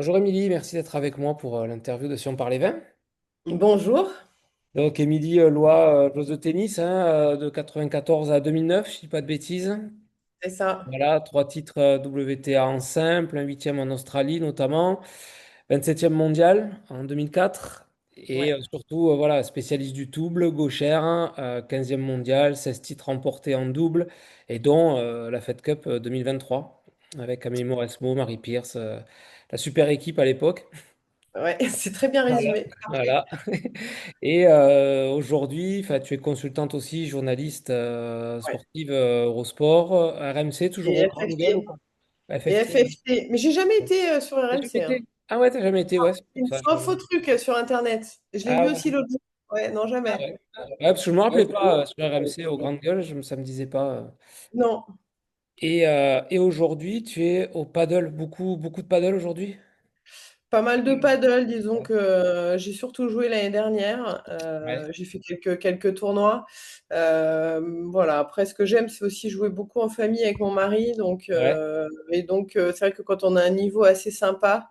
Bonjour Émilie, merci d'être avec moi pour l'interview de Si on parlait vin. Bonjour, Donc Émilie, joueuse de tennis hein, de 94 à 2009, je dis pas de bêtises. c'est ça. Voilà, trois titres WTA en simple, un huitième en Australie notamment, 27e mondial en 2004 et Ouais. surtout voilà, spécialiste du double, gauchère, 15e mondial, 16 titres remportés en double et dont la Fed Cup 2023 avec Amélie Mauresmo, Marie Pierce, la super équipe à l'époque. Ouais, c'est très bien Voilà. résumé. Parfait. Voilà. Et aujourd'hui, tu es consultante aussi, journaliste Ouais. sportive Eurosport, RMC, toujours Et au Grand Gueule ou FFT. pas? Et FFT. FFT. Mais j'ai jamais été sur T'as jamais RMC, hein. été? Ah ouais, t'as jamais été, ouais, c'est C'est pour ça. un faux truc sur Internet. Je l'ai Ah vu ouais. aussi l'autre jour. Ouais, non, Ah jamais. ouais. Ouais, parce que je me rappelais pas sur RMC au Grand Gueule, ça me disait pas. Non, Et aujourd'hui, tu es au paddle, beaucoup de paddle aujourd'hui? pas mal de paddle. Disons Ouais. que j'ai surtout joué l'année dernière. Ouais. J'ai fait quelques tournois. Voilà. Après, ce que j'aime, c'est aussi jouer beaucoup en famille avec mon mari. Ouais. C'est vrai que quand on a un niveau assez sympa,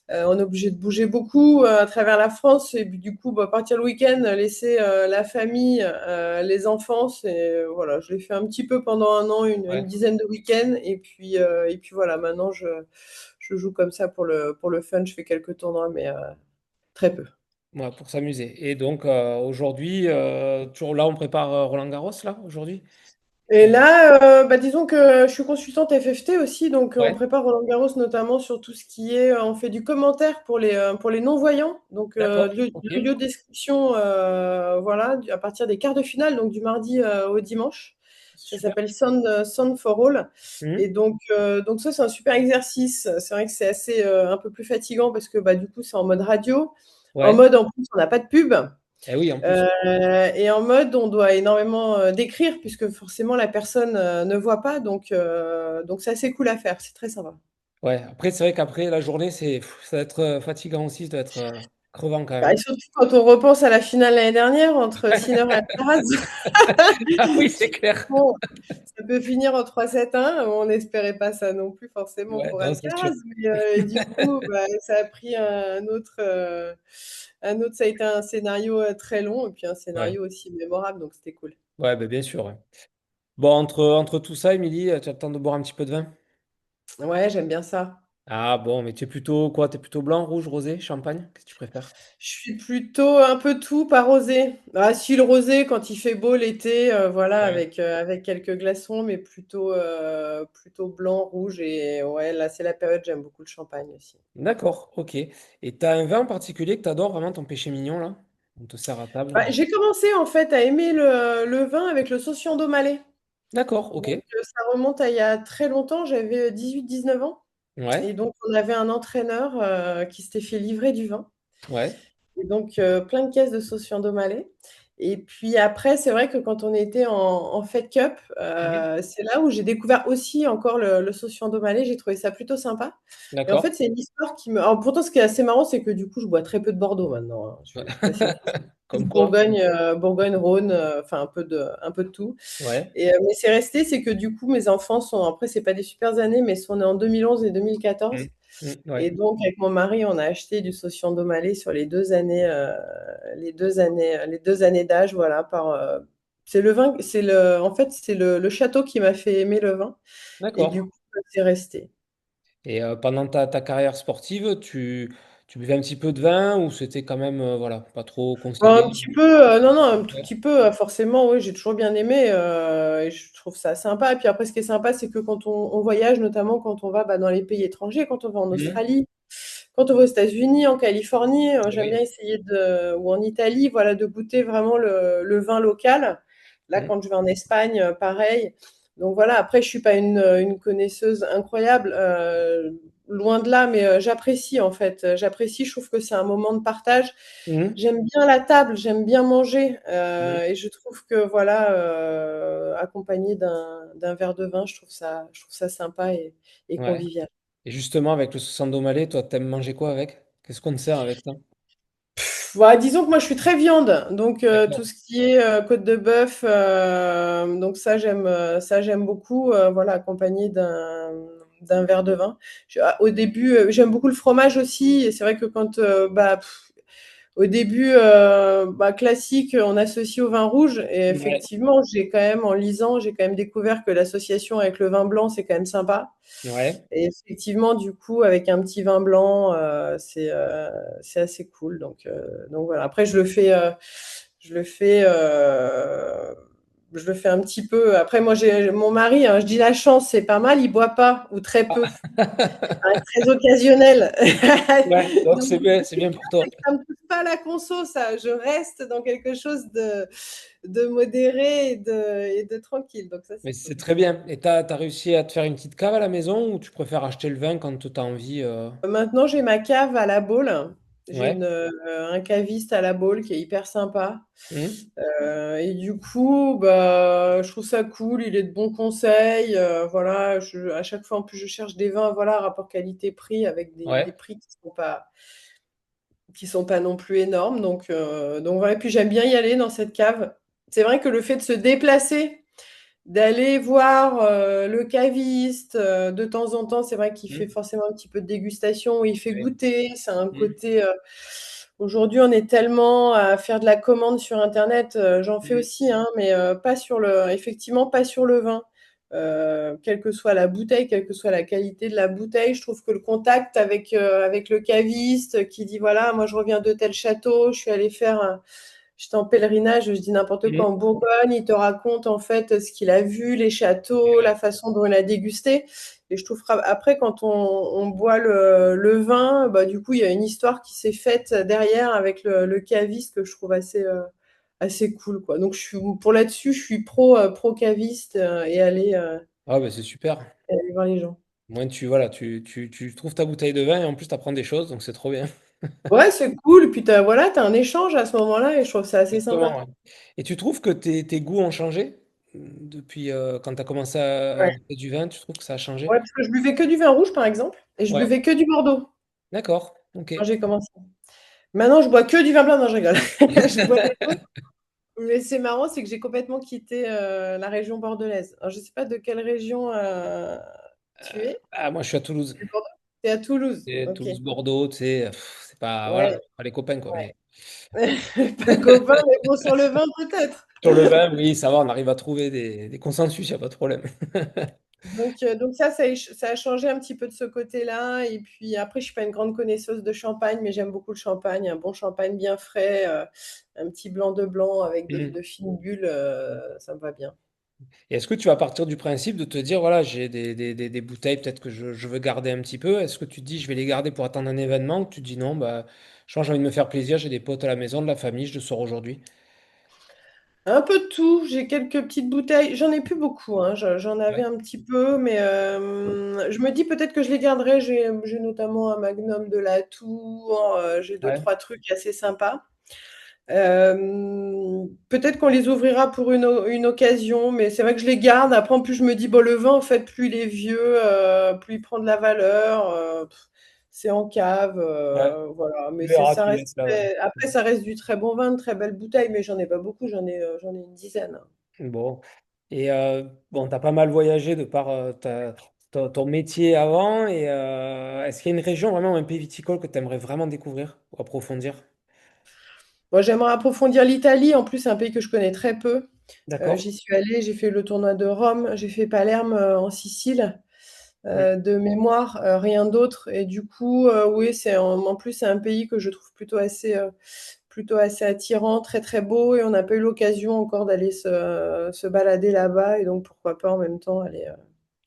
on est obligé de bouger beaucoup à travers la France et puis du coup, bah, partir le week-end, laisser la famille, les enfants, voilà, je l'ai fait un petit peu pendant un an, une Ouais. dizaine de week-ends et puis voilà, maintenant je joue comme ça pour le fun, je fais quelques tournois, mais très peu. Ouais, pour s'amuser. Et donc aujourd'hui, toujours là, on prépare Roland-Garros, là, aujourd'hui? Et là, bah, disons que je suis consultante FFT aussi, donc on Ouais. prépare Roland-Garros notamment sur tout ce qui est, on fait du commentaire pour les non-voyants, donc D'accord, ok. l'audio description, voilà, à partir des quarts de finale, donc du mardi au dimanche. Ça Super. s'appelle Sound for All. Et Mhm. donc ça, c'est un super exercice. C'est vrai que c'est assez un peu plus fatigant parce que bah, du coup, c'est en mode radio. En Ouais. mode, en plus, on n'a pas de pub. Eh oui, en plus. Et en mode, on doit énormément décrire puisque forcément la personne ne voit pas. Donc c'est assez cool à faire. C'est très sympa. Ouais. Après, c'est vrai qu'après la journée, ça va être fatigant aussi, ça doit être crevant quand Bah, et même. surtout quand on repense à la finale l'année dernière entre Sinner et Alcaraz. Ah oui, c'est clair. Bon, ça peut finir en 3-7-1. On n'espérait pas ça non plus forcément Ouais, pour non, c'est sûr. Alcaraz. Mais et du coup, bah, ça a pris un autre. Ça a été un scénario très long et puis un Ouais. scénario aussi mémorable. Donc c'était cool. Ouais, bah, bien sûr. Ouais. Bon, entre tout ça, Émilie, tu as le temps de boire un petit peu de vin? Ouais, j'aime bien ça. Ah bon, mais tu es plutôt quoi? Tu es plutôt blanc, rouge, rosé, champagne? Qu'est-ce que tu préfères? Je suis plutôt un peu tout, pas rosé. Ah si, le rosé quand il fait beau l'été, voilà, Ouais. avec quelques glaçons, mais plutôt blanc, rouge et ouais, là, c'est la période, j'aime beaucoup le champagne aussi. D'accord, ok. Et tu as un vin en particulier que tu adores vraiment, ton péché mignon, là? On te sert à table. Bah, j'ai commencé en fait à aimer le vin avec le sauciando malais. D'accord, ok. Ça remonte à il y a très longtemps, j'avais 18-19 ans Ouais, et donc on avait un entraîneur, qui s'était fait livrer du vin. ouais. Et donc, plein de caisses de sauce Fiandomale. Et puis après, c'est vrai que quand on était en Fed Cup, Mhm. c'est là où j'ai découvert aussi encore le sauce Fiandomale. J'ai trouvé ça plutôt sympa. Et en D'accord. fait, c'est une histoire qui me. Alors, pourtant, ce qui est assez marrant, c'est que du coup, je bois très peu de Bordeaux maintenant, hein. Ouais. Je précise. Comme quoi? Bourgogne, Bourgogne, Rhône, enfin un peu de tout. Ouais. Mais c'est resté, c'est que du coup, mes enfants sont, après, c'est pas des super années, mais sont nés en 2011 et 2014. Mm. Mm, ouais. Et donc, avec mon mari, on a acheté du Sauciando Malais sur les 2 années, les 2 années d'âge, voilà. C'est le vin, en fait, c'est le château qui m'a fait aimer le vin. Et du D'accord. coup, c'est resté. Et pendant ta carrière sportive, tu buvais un petit peu de vin ou c'était quand même, voilà, pas trop Bon, un conseillé? petit peu, non, non, un tout Ouais. petit peu, forcément, oui, j'ai toujours bien aimé, et je trouve ça sympa. Et puis après, ce qui est sympa, c'est que quand on voyage, notamment quand on va bah, dans les pays étrangers, quand on va en Mhm. Australie, quand on va aux États-Unis, en Californie, j'aime bien Oui. essayer ou en Italie, voilà, de goûter vraiment le vin local. Là, Mm. quand je vais en Espagne, pareil. Donc voilà, après, je suis pas une connaisseuse incroyable, loin de là, mais j'apprécie en fait. J'apprécie, je trouve que c'est un moment de partage. Mhm. J'aime bien la table, j'aime bien manger, Mhm. et je trouve que voilà, accompagné d'un verre de vin, je trouve ça sympa et Ouais. convivial. Et justement, avec le saucisson malais, toi, t'aimes manger quoi avec? Qu'est-ce qu'on te sert avec ça? Bah, disons que moi je suis très viande, donc tout D'accord. ce qui est côte de bœuf, donc ça j'aime beaucoup, voilà, accompagné d'un verre de vin. Au début, j'aime beaucoup le fromage aussi. Et c'est vrai que au début, classique, on associe au vin rouge. Et Ouais, effectivement, en lisant, j'ai quand même découvert que l'association avec le vin blanc, c'est quand même sympa. ouais. Et effectivement, du coup, avec un petit vin blanc, c'est assez cool. Donc voilà. Après, je le fais, je le fais un petit peu. Après, moi, j'ai mon mari, hein, je dis la chance, c'est pas mal, il boit pas ou très peu, très occasionnel. Ouais, donc Donc, c'est bien pour toi. ça me touche pas à la conso, ça. Je reste dans quelque chose de modéré et de tranquille. Donc ça, Mais c'est cool. c'est très bien. Et t'as réussi à te faire une petite cave à la maison ou tu préfères acheter le vin quand tu as envie Maintenant, j'ai ma cave à la Baule. J'ai Ouais. un caviste à la Baule qui est hyper sympa. Hmm. Et du coup, je trouve ça cool. Il est de bons conseils. Voilà, à chaque fois, en plus, je cherche des vins, voilà, rapport qualité-prix avec des Ouais. prix qui sont pas non plus énormes. Donc voilà. Et puis, j'aime bien y aller dans cette cave. C'est vrai que le fait de se déplacer, d'aller voir le caviste de temps en temps, c'est vrai qu'il fait Hmm. forcément un petit peu de dégustation, il fait Ouais. goûter, c'est un Hmm. côté. Aujourd'hui, on est tellement à faire de la commande sur Internet, j'en fais Hmm. aussi, hein, mais pas effectivement pas sur le vin. Quelle que soit la bouteille, quelle que soit la qualité de la bouteille, je trouve que le contact avec le caviste qui dit voilà, moi je reviens de tel château, je suis allé faire j'étais en pèlerinage, je dis n'importe quoi, Hmm. en Bourgogne, il te raconte en fait ce qu'il a vu, les châteaux, la façon dont il a dégusté. Et je trouve après, quand on boit le vin, du coup, il y a une histoire qui s'est faite derrière avec le caviste que je trouve assez cool, quoi. Donc, pour là-dessus, je suis pro caviste Ah, bah, c'est super. et aller voir les gens. Au moins, voilà, tu trouves ta bouteille de vin et en plus, tu apprends des choses, donc c'est trop bien. Ouais, c'est cool. Et puis, voilà, t'as un échange à ce moment-là et je trouve ça assez Exactement, sympa. ouais. Et tu trouves que tes goûts ont changé depuis quand tu as commencé à Ouais. goûter du vin, tu trouves que ça a changé? Ouais, parce que je buvais que du vin rouge, par exemple, et je Ouais, buvais que du Bordeaux d'accord, ok. quand j'ai commencé. Maintenant, je bois que du vin blanc. Non, je rigole. Je bois des deux. Mais c'est marrant, c'est que j'ai complètement quitté la région bordelaise. Alors, je ne sais pas de quelle région tu es. Ah, moi, je suis à Toulouse. Tu es Bordeaux. T'es à Toulouse. Et Ok. Toulouse-Bordeaux, tu sais, c'est pas, voilà, Ouais. pas les copains, quoi. Mais Pas copain, mais bon, sur le vin, peut-être. sur le vin, oui, ça va, on arrive à trouver des consensus, il n'y a pas de problème. Donc ça a changé un petit peu de ce côté-là. Et puis après, je suis pas une grande connaisseuse de champagne, mais j'aime beaucoup le champagne. Un bon champagne bien frais, un petit blanc de blanc avec de Mm. fines bulles, ça me va bien. Et est-ce que tu vas partir du principe de te dire, voilà, j'ai des bouteilles, peut-être que je veux garder un petit peu. Est-ce que tu te dis, je vais les garder pour attendre un événement, ou tu te dis, non, bah, je pense que j'ai envie de me faire plaisir, j'ai des potes à la maison, de la famille, je le sors aujourd'hui. Un peu de tout, j'ai quelques petites bouteilles. J'en ai plus beaucoup, hein. J'en avais Ouais. un petit peu, mais je me dis peut-être que je les garderai. J'ai notamment un Magnum de la Tour, j'ai deux, Ouais. trois trucs assez sympas. Peut-être qu'on les ouvrira pour une occasion, mais c'est vrai que je les garde. Après, en plus, je me dis, bon, le vin, en fait, plus il est vieux, plus il prend de la valeur. C'est en cave, Ouais. voilà. Tu Mais verras, ça tu reste laisses là. après, ça reste du très bon vin, de très belles bouteilles, mais j'en ai pas beaucoup, j'en ai une dizaine. Bon. Et bon, tu as pas mal voyagé de par ton métier avant. Et est-ce qu'il y a une région, vraiment, un pays viticole que tu aimerais vraiment découvrir ou approfondir? Moi, j'aimerais approfondir l'Italie. En plus, c'est un pays que je connais très peu. D'accord? J'y suis allée, j'ai fait le tournoi de Rome, j'ai fait Palerme en Sicile. Mm. De mémoire, rien d'autre. Et du coup, oui, en plus, c'est un pays que je trouve plutôt assez attirant, très très beau. Et on n'a pas eu l'occasion encore d'aller se balader là-bas. Et donc, pourquoi pas en même temps aller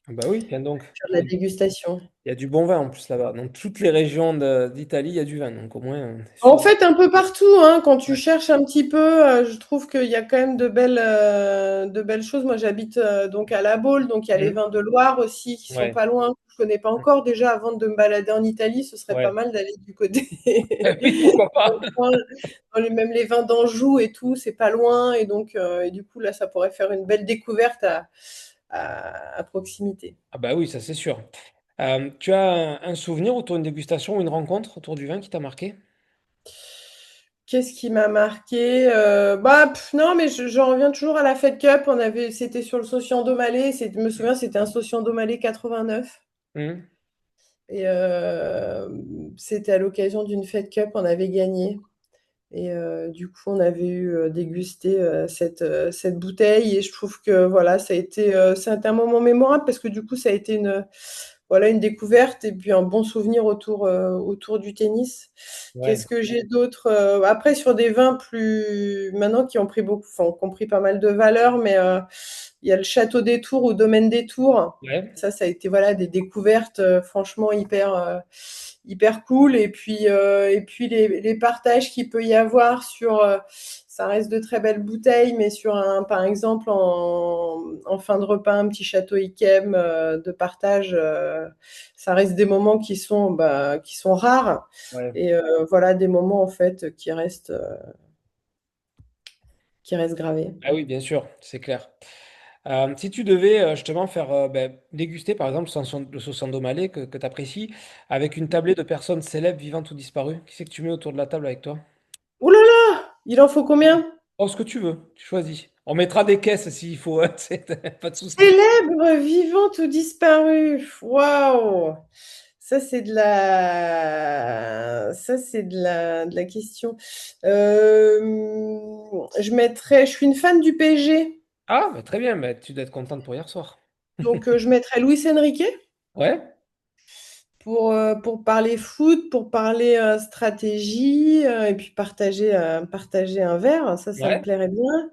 Ah bah oui, tiens donc. faire de la dégustation. Il y a du bon vin en plus là-bas. Dans toutes les régions d'Italie, il y a du vin. Donc au moins, c'est En sûr. fait, un peu partout, hein, quand tu Ouais. cherches un petit peu, je trouve qu'il y a quand même de belles choses. Moi, j'habite donc à La Baule, donc il y a les Mm. vins de Loire aussi qui sont Ouais. pas loin, que je connais pas encore. Déjà, avant de me balader en Italie, ce serait pas Ouais. mal d'aller du côté Oui, pourquoi pas? même les vins d'Anjou et tout, c'est pas loin. Et donc, et du coup, là, ça pourrait faire une belle découverte à proximité. Ah bah oui, ça c'est sûr. Tu as un souvenir autour d'une dégustation ou une rencontre autour du vin qui t'a marqué? Qu'est-ce qui m'a marqué? Non, mais j'en reviens toujours à la Fed Cup. C'était sur le Saucian d'Aumalais. Je me souviens, c'était un Saucian d'Aumalais 89. Mhm. Et c'était à l'occasion d'une Fed Cup, on avait gagné. Et du coup, on avait eu dégusté cette bouteille. Et je trouve que voilà, ça a été un moment mémorable parce que du coup, ça a été voilà, une découverte et puis un bon souvenir autour du tennis. Ouais, Qu'est-ce que j'ai d'autre? Après, sur des vins plus maintenant qui ont pris beaucoup, enfin, qui ont pris pas mal de valeur, mais il y a le Château des Tours ou Domaine des Tours. ouais, Ça a été voilà des découvertes franchement hyper cool. Et puis les partages qu'il peut y avoir ça reste de très belles bouteilles, mais par exemple en fin de repas, un petit château Yquem de partage, ça reste des moments qui sont rares. ouais. Et voilà des moments en fait qui restent gravés. Ah oui, bien sûr, c'est clair. Si tu devais justement faire ben, déguster par exemple le saucisson malais que tu apprécies avec une tablée de personnes célèbres, vivantes ou disparues, qui c'est que tu mets autour de la table avec toi? Ouh là là! Il en faut combien? Oh, ce que tu veux, tu choisis. On mettra des caisses s'il faut, hein, pas de souci. Célèbre, vivante ou disparue? Waouh! Ça, c'est de la question. Je suis une fan du PSG, Ah, bah, très bien, bah, tu dois être contente pour hier soir. donc je mettrais Luis Enrique Ouais, pour parler foot, pour parler stratégie, et puis partager un verre, ça me ouais. plairait bien.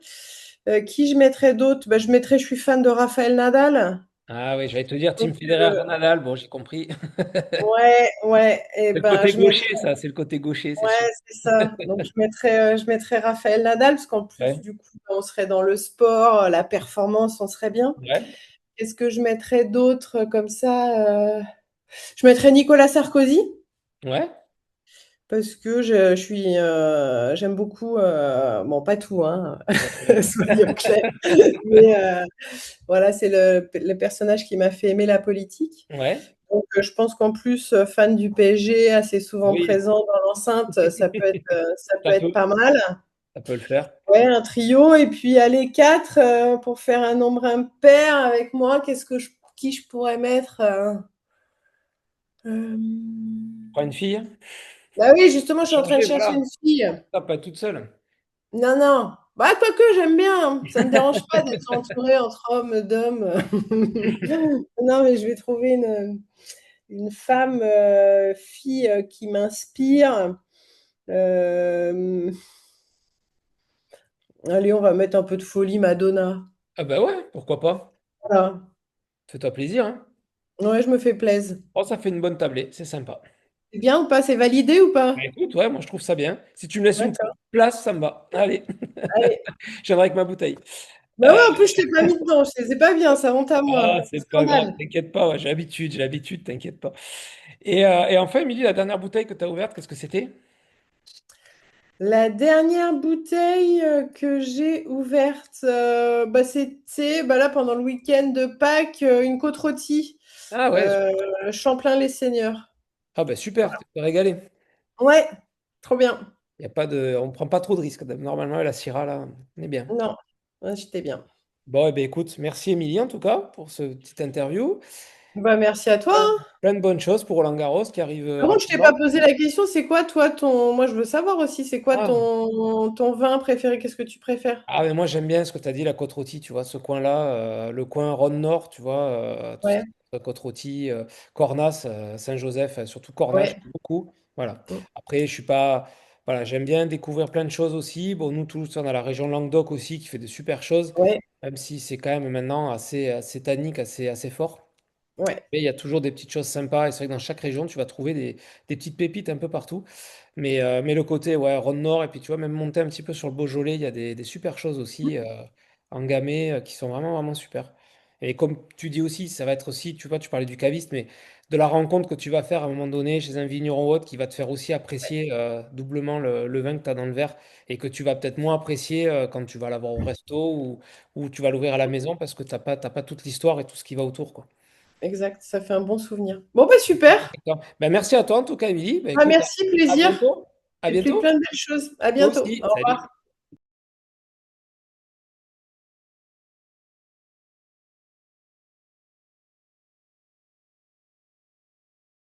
Qui je mettrais d'autre? Bah, je suis fan de Raphaël Nadal. Ah oui, j'allais te dire Team Donc, Federer Nadal, bon, j'ai compris. ouais, ouais, et C'est le ben côté je gaucher, mettrais. ça, c'est le côté gaucher, c'est sûr. Ouais, c'est ça. Donc je mettrais Raphaël Nadal, parce qu'en plus, Ouais, du coup, on serait dans le sport, la performance, on serait bien. ouais, Qu'est-ce que je mettrais d'autre comme ça? Je mettrais Nicolas Sarkozy, ouais. parce que j'aime beaucoup, bon, pas tout, hein, Ouais, soyons clairs, mais voilà, c'est le personnage qui m'a fait aimer la politique. ouais. Donc, je pense qu'en plus, fan du PSG, assez souvent Oui, présent dans l'enceinte, ça peut être ça pas mal. peut le faire. Ouais, un trio, et puis aller quatre pour faire un nombre impair avec moi. Qui je pourrais mettre? Euh, Prends une fille, Bah oui, justement, je suis en train de changer, chercher une voilà. fille. Ça, pas toute seule. Non, non. Bah, quoique, j'aime bien, hein. Ça me dérange pas d'être entourée entre hommes, d'hommes. Non, mais je vais trouver une femme, fille qui m'inspire. Euh, Allez, on va mettre un peu de folie, Madonna. Ah bah ouais, pourquoi pas. Voilà. Fais-toi plaisir, hein. Ouais, je me fais plaisir. Oh, ça fait une bonne tablée, c'est sympa. C'est bien ou pas? C'est validé ou Bah, pas? écoute, ouais, moi je trouve ça bien. Si tu me laisses une petite D'accord. place, ça me va. Allez, Allez. je viendrai avec ma bouteille. Bah Euh, ouais, en plus, je t'ai pas mis dedans. C'est pas bien, ça honte à ah, moi. c'est pas grave, Scandale. t'inquiète pas, ouais, j'ai l'habitude, t'inquiète pas. Et enfin, Émilie, la dernière bouteille que tu as ouverte, qu'est-ce que c'était? La dernière bouteille que j'ai ouverte, c'était là pendant le week-end de Pâques, une côte rôtie, Ah ouais, euh, Champlain-les-Seigneurs. ah bah super, tu t'es régalé. Ouais, trop bien. Y a pas de, on prend pas trop de risques. Normalement, la Syrah, là, on est bien. Non, ouais, j'étais bien. Bon, eh ben, écoute, merci Émilie en tout cas pour ce petit interview. Bah merci à toi, hein. Plein de bonnes choses pour Roland Garros qui arrive Par contre, je t'ai pas rapidement. posé la question, c'est quoi toi Moi, je veux savoir aussi, c'est quoi Ah, ton vin préféré? Qu'est-ce que tu préfères? ah, mais moi j'aime bien ce que tu as dit, la côte rôtie, tu vois, ce coin-là, le coin Rhône-Nord, tu vois, tout ce Ouais, qui est côte rôtie, Cornas, Saint-Joseph, surtout Cornas, ouais, j'aime beaucoup. Voilà. mm, Après, je suis pas. Voilà, j'aime bien découvrir plein de choses aussi. Bon, nous, Toulouse, on a la région Languedoc aussi qui fait de super choses, ouais, même si c'est quand même maintenant assez tannique, assez fort. ouais. Mais il y a toujours des petites choses sympas. Et c'est vrai que dans chaque région, tu vas trouver des petites pépites un peu partout. Mais le côté, ouais, Rhône-Nord, et puis tu vois, même monter un petit peu sur le Beaujolais, il y a des super choses aussi en gamay qui sont vraiment, vraiment super. Et comme tu dis aussi, ça va être aussi, tu vois, tu parlais du caviste, mais de la rencontre que tu vas faire à un moment donné chez un vigneron ou autre qui va te faire aussi apprécier doublement le vin que tu as dans le verre et que tu vas peut-être moins apprécier quand tu vas l'avoir au resto ou tu vas l'ouvrir à la maison parce que t'as pas toute l'histoire et tout ce qui va autour, quoi. Exact, ça fait un bon souvenir. Bon, bah super. D'accord. Ben, merci à toi en tout cas, Émilie. Ben, Ah, écoute, merci, à plaisir. bientôt. À Et puis plein bientôt. de belles choses. À Toi bientôt. aussi. Au Salut. revoir.